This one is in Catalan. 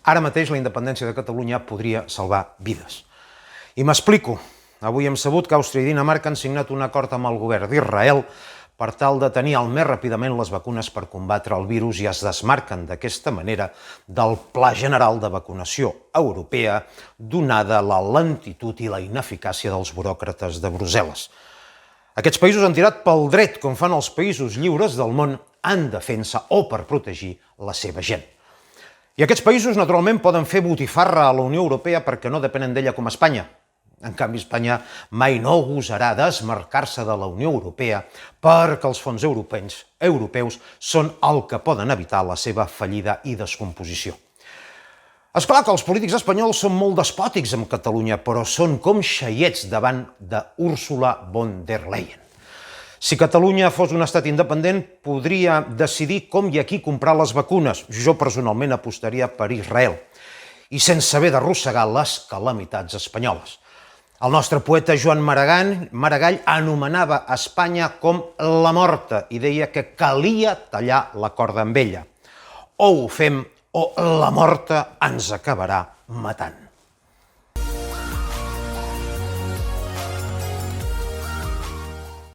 Ara mateix la independència de Catalunya podria salvar vides. I m'explico. Avui hem sabut que Àustria i Dinamarca han signat un acord amb el govern d'Israel per tal de tenir al més ràpidament les vacunes per combatre el virus i es desmarquen d'aquesta manera del Pla General de Vacunació Europea, donada la lentitud i la ineficàcia dels buròcrates de Brussel·les. Aquests països han tirat pel dret, com fan els països lliures del món, en defensa o per protegir la seva gent. I aquests països, naturalment, poden fer botifarra a la Unió Europea perquè no depenen d'ella com Espanya. En canvi, Espanya mai no gosarà desmarcar-se de la Unió Europea perquè els fons europeus són el que poden evitar la seva fallida i descomposició. És clar que els polítics espanyols són molt despòtics amb Catalunya, però són com xaiets davant d'Úrsula von der Leyen. Si Catalunya fos un estat independent, podria decidir com i a qui comprar les vacunes. Jo personalment apostaria per Israel, i sense haver d'arrossegar les calamitats espanyoles. El nostre poeta Joan Maragall anomenava Espanya com la morta i deia que calia tallar la corda amb ella. O ho fem o la morta ens acabarà matant.